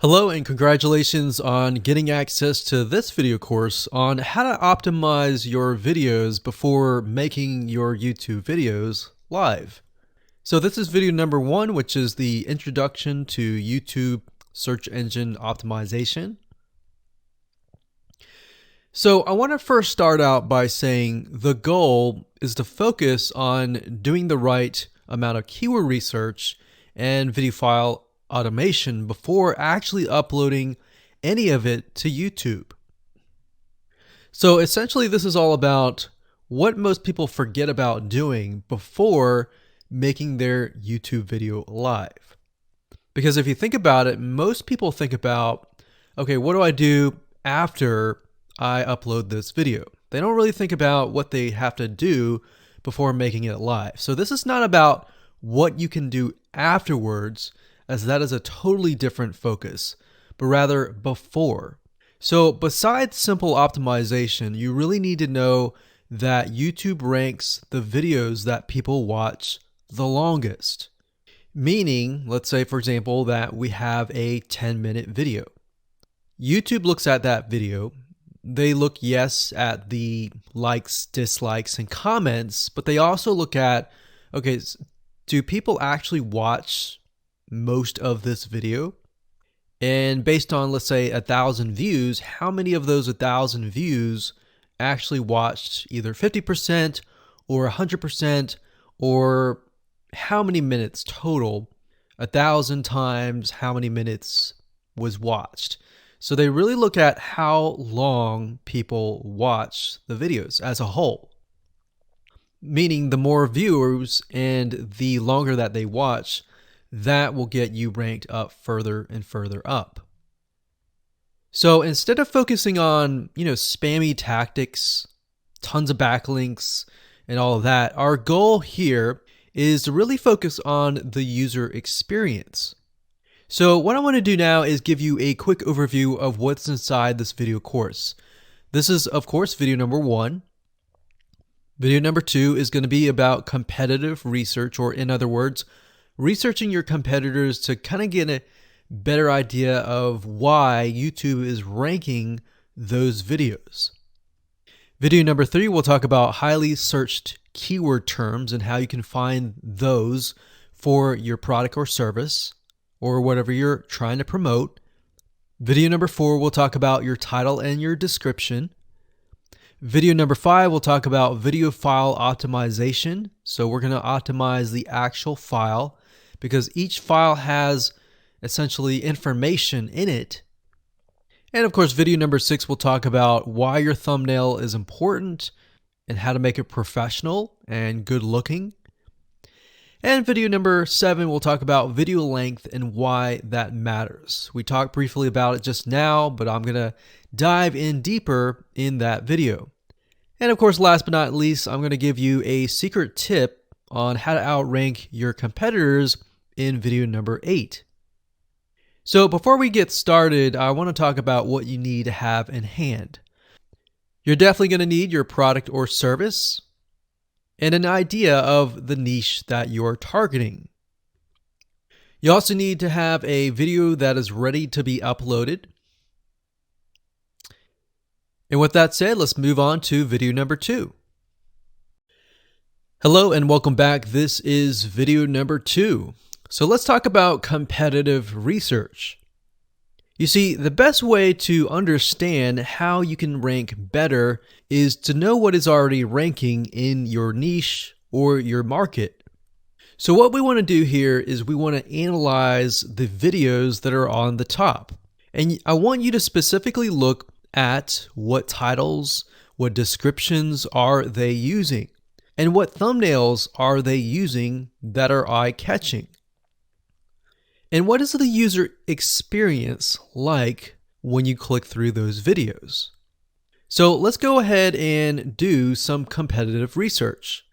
Hello and congratulations on getting access to this video course on how to optimize your videos before making your YouTube videos live. So this is video number 1, which is the introduction to YouTube search engine optimization. So I want to first start out by saying the goal is to focus on doing the right amount of keyword research and video file automation before actually uploading any of it to YouTube. So essentially this is all about what most people forget about doing before making their YouTube video live. Because if you think about it, most people think about, okay, what do I do after I upload this video? They don't really think about what they have to do before making it live. So this is not about what you can do afterwards, as that is a totally different focus, but rather before. So besides simple optimization, you really need to know that YouTube ranks the videos that people watch the longest. Meaning, let's say for example that we have a 10-minute video. YouTube looks at that video. They look, yes, at the likes, dislikes, and comments, but they also look at, okay, do people actually watch most of this video? And based on, let's say, 1,000 views, how many of those 1,000 views actually watched either 50% or 100%, or how many minutes total? 1,000 times how many minutes was watched. So they really look at how long people watch the videos as a whole. Meaning the more viewers and the longer that they watch, that will get you ranked up further and further up. So instead of focusing on, spammy tactics, tons of backlinks, and all of that, our goal here is to really focus on the user experience. So what I want to do now is give you a quick overview of what's inside this video course. This is, of course, video number 1. Video number 2 is going to be about competitive research, or in other words, researching your competitors to kind of get a better idea of why YouTube is ranking those videos. Video number 3, we'll talk about highly searched keyword terms and how you can find those for your product or service or whatever you're trying to promote. Video number 4, we'll talk about your title and your description. Video number 5, we'll talk about video file optimization. So we're going to optimize the actual file, because each file has essentially information in it. And of course, video number 6 will talk about why your thumbnail is important and how to make it professional and good looking. And video number 7 will talk about video length and why that matters. We talked briefly about it just now, but I'm going to dive in deeper in that video. And of course, last but not least, I'm going to give you a secret tip on how to outrank your competitors in video number 8. So before we get started, I want to talk about what you need to have in hand. You're definitely going to need your product or service and an idea of the niche that you're targeting. You also need to have a video that is ready to be uploaded. And with that said, let's move on to video number 2. Hello and welcome back. This is video number 2. So let's talk about competitive research. You see, the best way to understand how you can rank better is to know what is already ranking in your niche or your market. So what we want to do here is we want to analyze the videos that are on the top. And I want you to specifically look at what titles, what descriptions are they using, and what thumbnails are they using that are eye-catching. And what is the user experience like when you click through those videos? So let's go ahead and do some competitive research.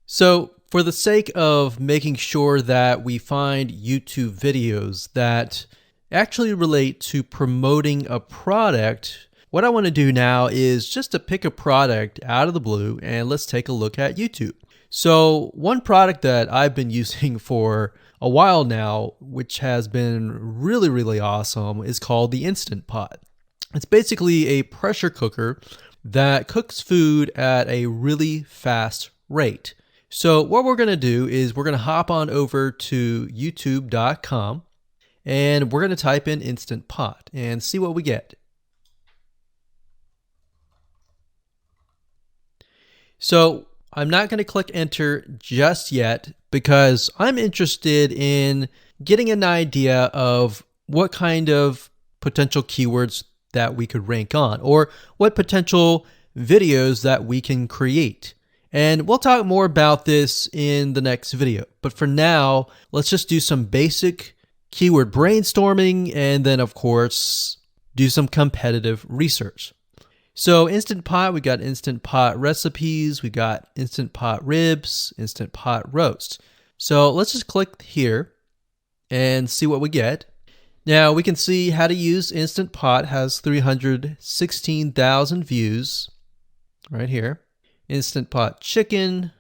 So for the sake of making sure that we find YouTube videos that actually relate to promoting a product, what I want to do now is just to pick a product out of the blue and let's take a look at YouTube. So one product that I've been using for a while now, which has been really, really awesome, is called the Instant Pot. It's basically a pressure cooker that cooks food at a really fast rate. So what we're going to do is we're going to hop on over to youtube.com and we're going to type in Instant Pot and see what we get. So I'm not going to click enter just yet because I'm interested in getting an idea of what kind of potential keywords that we could rank on, or what potential videos that we can create. And we'll talk more about this in the next video. But for now, let's just do some basic keyword brainstorming and then, of course, do some competitive research. So Instant Pot, we got Instant Pot recipes, we got Instant Pot ribs, Instant Pot roast. So let's just click here and see what we get. Now we can see how to use Instant Pot has 316,000 views right here. Instant Pot chicken,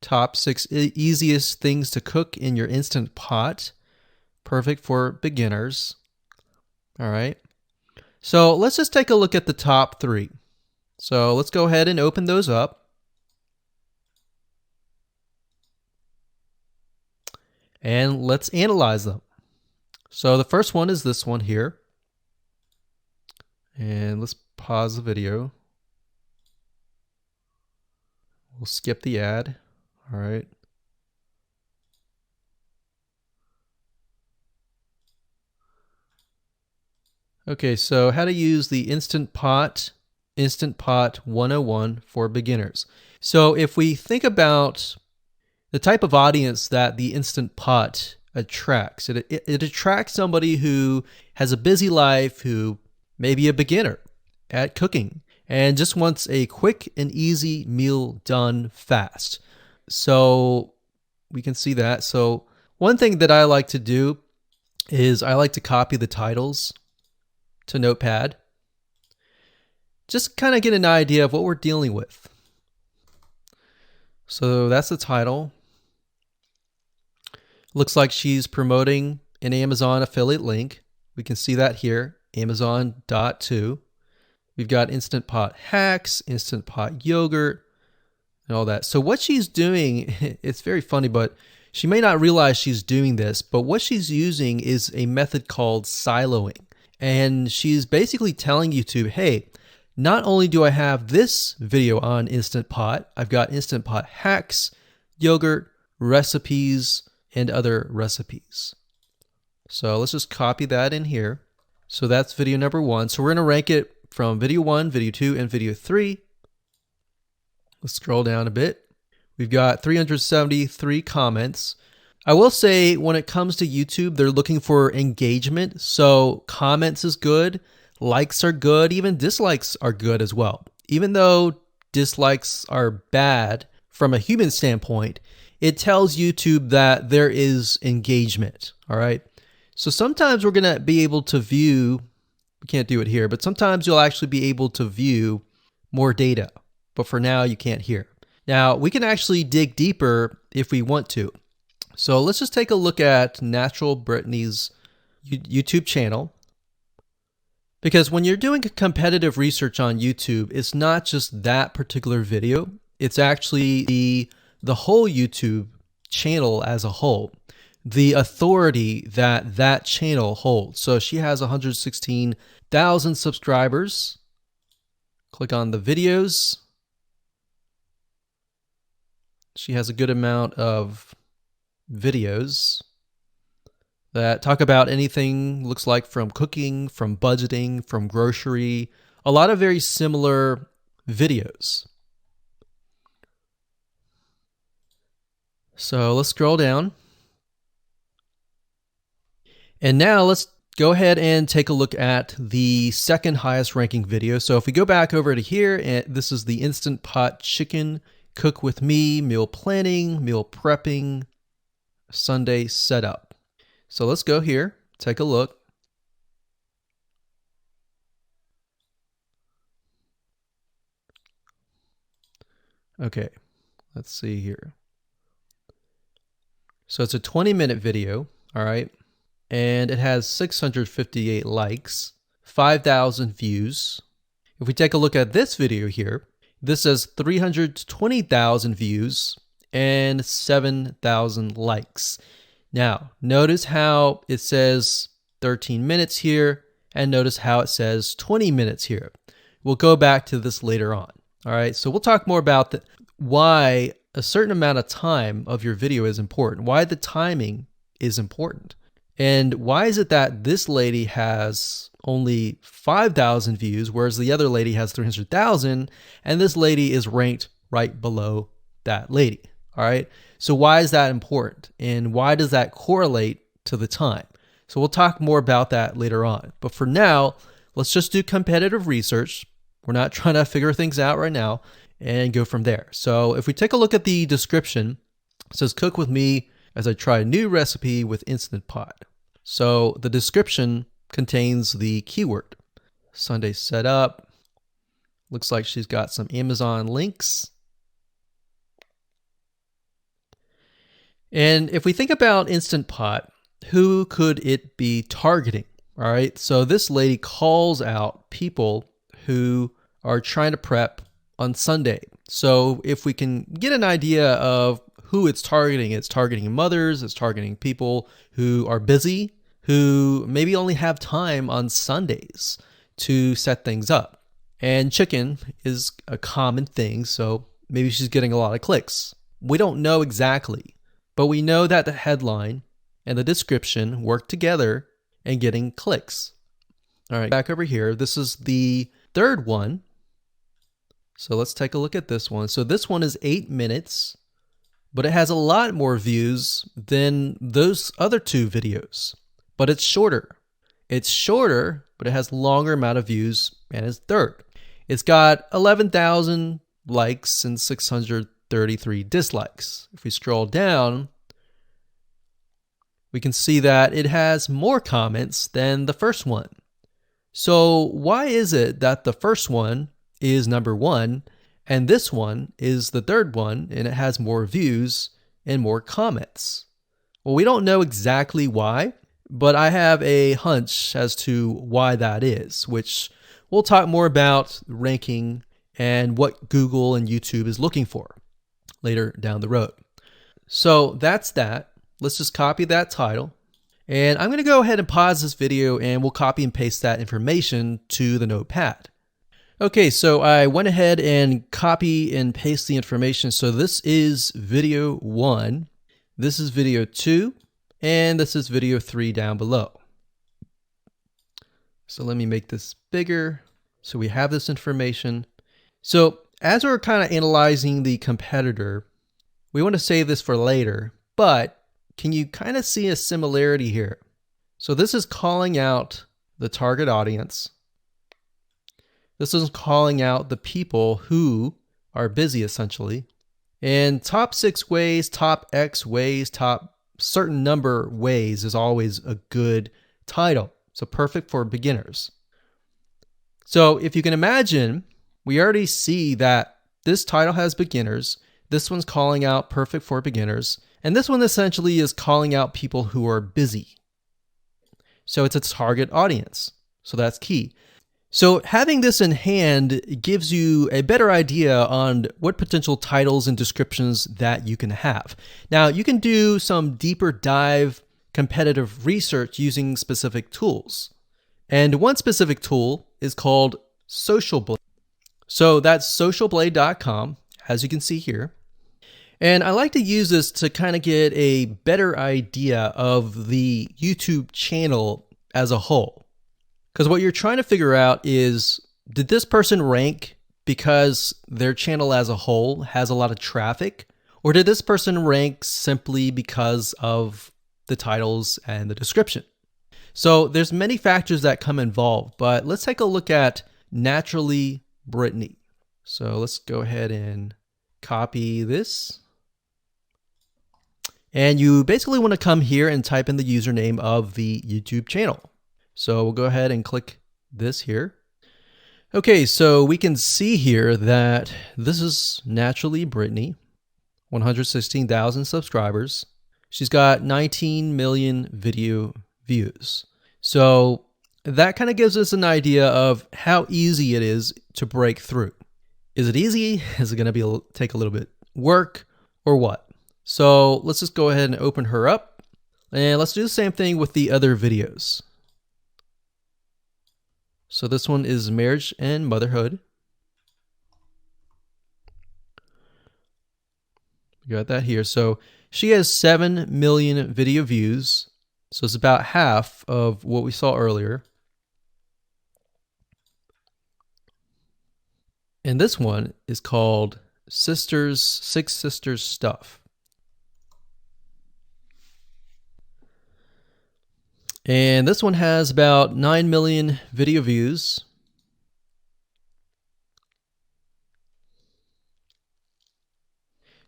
top 6 easiest things to cook in your Instant Pot. Perfect for beginners. All right. So let's just take a look at the top 3. So let's go ahead and open those up. And let's analyze them. So the first one is this one here. And let's pause the video. We'll skip the ad. All right. Okay, so how to use the Instant Pot 101 for beginners. So if we think about the type of audience that the Instant Pot attracts, it attracts somebody who has a busy life, who may be a beginner at cooking and just wants a quick and easy meal done fast. So we can see that. So one thing that I like to do is I like to copy the titles to Notepad. Just kind of get an idea of what we're dealing with. So that's the title. Looks like she's promoting an Amazon affiliate link. We can see that here, Amazon.to. We've got Instant Pot hacks, Instant Pot yogurt, and all that. So what she's doing, it's very funny, but she may not realize she's doing this, but what she's using is a method called siloing. And she's basically telling YouTube, hey, not only do I have this video on Instant Pot, I've got Instant Pot hacks, yogurt, recipes, and other recipes. So let's just copy that in here. So that's video number 1. So we're going to rank it from video 1, video 2, and video 3. Let's scroll down a bit. We've got 373 comments. I will say when it comes to YouTube, they're looking for engagement. So comments is good, likes are good, even dislikes are good as well. Even though dislikes are bad from a human standpoint, it tells YouTube that there is engagement, all right? So sometimes we're going to be able to view, we can't do it here, but sometimes you'll actually be able to view more data. But for now, you can't hear. Now, we can actually dig deeper if we want to. So let's just take a look at Natural Brittany's YouTube channel. Because when you're doing competitive research on YouTube, it's not just that particular video. It's actually the whole YouTube channel as a whole, the authority that that channel holds. So she has 116,000 subscribers. Click on the videos. She has a good amount of videos that talk about anything, looks like from cooking, from budgeting, from grocery, a lot of very similar videos. So let's scroll down. And now let's go ahead and take a look at the second highest ranking video. So if we go back over to here, and this is the Instant Pot chicken, cook with me, meal planning, meal prepping, Sunday setup. So let's go here, take a look. Okay, let's see here. So it's a 20-minute video, all right? And it has 658 likes, 5,000 views. If we take a look at this video here, this has 320,000 views and 7,000 likes. Now, notice how it says 13 minutes here, and notice how it says 20 minutes here. We'll go back to this later on. All right, so we'll talk more about why a certain amount of time of your video is important, why the timing is important. And why is it that this lady has only 5,000 views, whereas the other lady has 300,000, and this lady is ranked right below that lady? All right. So why is that important? And why does that correlate to the time? So we'll talk more about that later on. But for now, let's just do competitive research. We're not trying to figure things out right now, and go from there. So if we take a look at the description, it says, cook with me as I try a new recipe with Instant Pot. So the description contains the keyword. Sunday setup. Looks like she's got some Amazon links. And if we think about Instant Pot, who could it be targeting? All right, so this lady calls out people who are trying to prep on Sunday. So if we can get an idea of who it's targeting mothers, it's targeting people who are busy, who maybe only have time on Sundays to set things up. And chicken is a common thing, so maybe she's getting a lot of clicks. We don't know exactly, but we know that the headline and the description work together in getting clicks. All right, back over here, this is the third one. So let's take a look at this one. So this one is 8 minutes, but it has a lot more views than those other two videos, but it's shorter. It's shorter, but it has longer amount of views, and it's third. It's got 11,000 likes and 633 dislikes. If we scroll down, we can see that it has more comments than the first one. So why is it that the first one is number one and this one is the third one and it has more views and more comments? Well, we don't know exactly why, but I have a hunch as to why that is, which we'll talk more about ranking and what Google and YouTube is looking for later down the road. So that's that. Let's just copy that title. And I'm going to go ahead and pause this video and we'll copy and paste that information to the notepad. Okay, so I went ahead and copy and paste the information. So this is video 1, this is video 2, and this is video 3 down below. So let me make this bigger. So we have this information. So as we're kind of analyzing the competitor, we want to save this for later, but can you kind of see a similarity here? So this is calling out the target audience. This is calling out the people who are busy, essentially. And top 6 ways, top X ways, top certain number ways is always a good title. So perfect for beginners. So if you can imagine, we already see that this title has beginners. This one's calling out perfect for beginners. And this one essentially is calling out people who are busy. So it's a target audience. So that's key. So having this in hand gives you a better idea on what potential titles and descriptions that you can have. Now, you can do some deeper dive competitive research using specific tools. And one specific tool is called Social Blade. So that's socialblade.com, as you can see here. And I like to use this to kind of get a better idea of the YouTube channel as a whole. Because what you're trying to figure out is, did this person rank because their channel as a whole has a lot of traffic? Or did this person rank simply because of the titles and the description? So there's many factors that come involved, but let's take a look at Naturally Brittany. So let's go ahead and copy this. And you basically want to come here and type in the username of the YouTube channel. So we'll go ahead and click this here. Okay, so we can see here that this is Naturally Brittany, 116,000 subscribers. She's got 19 million video views. So that kind of gives us an idea of how easy it is to break through. Is it easy? Is it going to take a little bit work or what? So let's just go ahead and open her up, and let's do the same thing with the other videos. So this one is marriage and motherhood. We got that here. So she has 7 million video views. So it's about half of what we saw earlier. And this one is called Six Sisters Stuff. And this one has about 9 million video views.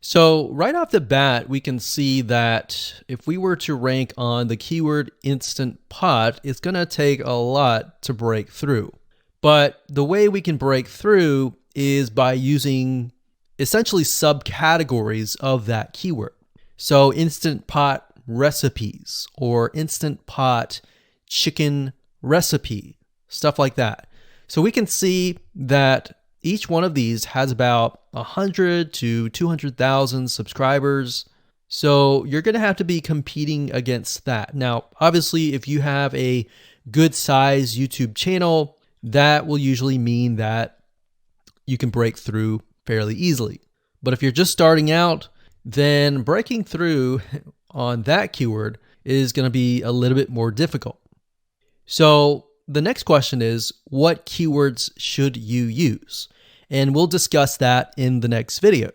So right off the bat, we can see that if we were to rank on the keyword Instant Pot, it's going to take a lot to break through. But the way we can break through is by using essentially subcategories of that keyword. So Instant Pot recipes or Instant Pot chicken recipe, stuff like that. So we can see that each one of these has about 100 to 200,000 subscribers. So you're going to have to be competing against that. Now, obviously, if you have a good size YouTube channel, that will usually mean that you can break through fairly easily. But if you're just starting out, then breaking through on that keyword is going to be a little bit more difficult. So the next question is, what keywords should you use? And we'll discuss that in the next video.